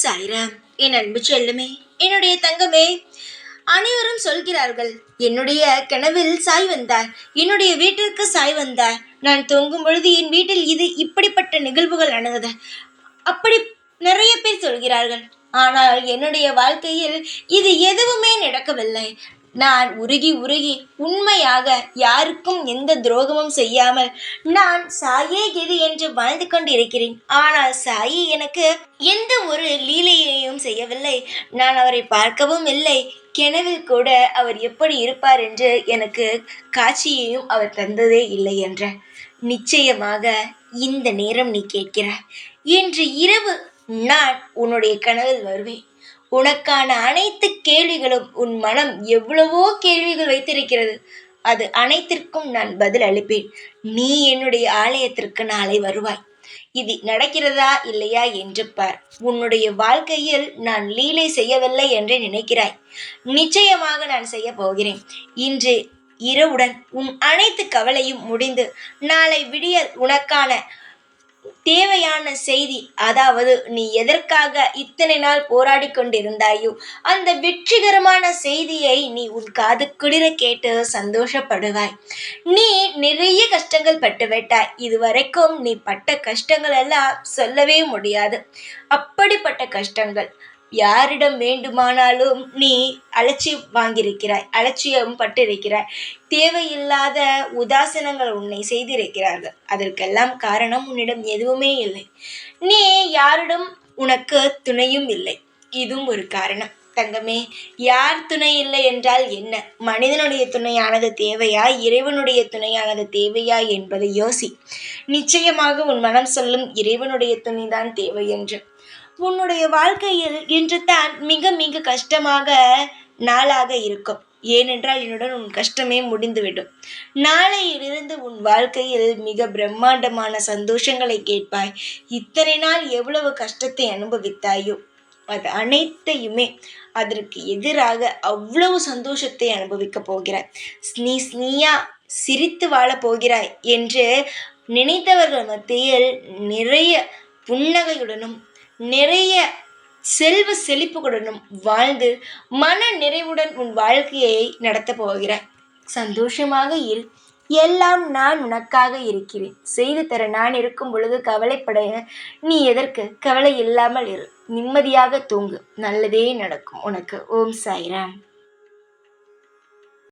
சாய்ராம். என் அன்பு செல்லுமே, என்னுடைய தங்கமே, அனைவரும் சொல்கிறார்கள், என்னுடைய கனவில் சாய் வந்தார், என்னுடைய வீட்டிற்கு சாய் வந்தார், நான் தூங்கும் பொழுது என் வீட்டில் இப்படிப்பட்ட நிகழ்வுகள் நடந்தது, அப்படி நிறைய பேர் சொல்கிறார்கள். ஆனால் என்னுடைய வாழ்க்கையில் இது எதுவுமே நடக்கவில்லை. நான் உருகி உருகி உண்மையாக யாருக்கும் எந்த துரோகமும் செய்யாமல் நான் சாயே கெதி என்று வாழ்ந்து கொண்டு இருக்கிறேன். ஆனால் சாயி எனக்கு எந்த ஒரு லீலையையும் செய்யவில்லை. நான் அவரை பார்க்கவும் இல்லை. கனவில் கூட அவர் எப்படி இருப்பார் என்று எனக்கு காட்சியையும் அவர் தந்ததே இல்லை என்ற. நிச்சயமாக இந்த நேரம் நீ கேட்கிறாய். இன்று இரவு நான் உன்னுடைய கனவில் வருவேன். உனக்கான அனைத்து கேள்விகளும், உன் மனம் எவ்வளவோ கேள்விகள் வைத்திருக்கிறது, அது அனைத்திற்கும் நான் பதில் அளிப்பேன். நீ என்னுடைய ஆலயத்திற்கு நாளை வருவாய். இது நடக்கிறதா இல்லையா என்று பார். உன்னுடைய வாழ்க்கையில் நான் லீலை செய்யவில்லை என்று நினைக்கிறாய். நிச்சயமாக நான் செய்ய போகிறேன். இன்று இரவுடன் உன் அனைத்து கவலையும் முடிந்து நாளை விடியல் உனக்கான தேவையான செய்தி, அதாவது நீ எதற்காக இத்தனை நாள் போராடி கொண்டிருந்தாயோ அந்த வெற்றிகரமான செய்தியை நீ உன் காது குளிர கேட்டு சந்தோஷப்படுவாய். நீ நிறைய கஷ்டங்கள் பட்டுவிட்டாய். இதுவரைக்கும் நீ பட்ட கஷ்டங்கள் எல்லாம் சொல்லவே முடியாது. அப்படிப்பட்ட கஷ்டங்கள். யாரிடம் வேண்டுமானாலும் நீ அலட்சியம் பட்டிருக்கிறாய். தேவையில்லாத உதாசனங்கள் உன்னை செய்திருக்கிறார்கள். அதற்கெல்லாம் காரணம் உன்னிடம் எதுவுமே இல்லை. நீ யாரிடம் உனக்கு துணையும் இல்லை. இதுவும் ஒரு காரணம். தங்கமே, யார் துணை இல்லை என்றால் என்ன? மனிதனுடைய துணையானது தேவையா, இறைவனுடைய துணையானது தேவையா என்பதை யோசி. நிச்சயமாக உன் மனம் சொல்லும் இறைவனுடைய துணைதான் தேவை என்று. உன்னுடைய வாழ்க்கையில் இன்று தான் மிக மிக கஷ்டமாக நாளாக இருக்கும். ஏனென்றால் என்னுடன் உன் கஷ்டமே முடிந்துவிடும். நாளையிலிருந்து உன் வாழ்க்கையில் மிக பிரம்மாண்டமான சந்தோஷங்களை கேட்பாய். இத்தனை நாள் எவ்வளவு கஷ்டத்தை அனுபவித்தாயோ அது அனைத்தையுமே அதற்கு எதிராக அவ்வளவு சந்தோஷத்தை அனுபவிக்க போகிறாய். நீயா சிரித்து வாழப் போகிறாய் என்று நினைத்தவர்கள் மத்தியில் நிறைய புன்னகையுடனும் நிறைய செல்வ செழிப்புகளுடனும் வாழ்ந்து மன நிறைவுடன் உன் வாழ்க்கையை நடத்த போகிறாய். சந்தோஷமாக இரு. எல்லாம் நான் உனக்காக இருக்கிறேன். செய்து தர நான் இருக்கும் பொழுது கவலைப்பட நீ எதற்கு? கவலை இல்லாமல் இரு. நிம்மதியாக தூங்கு. நல்லதே நடக்கும் உனக்கு. ஓம் சாய்ராம்.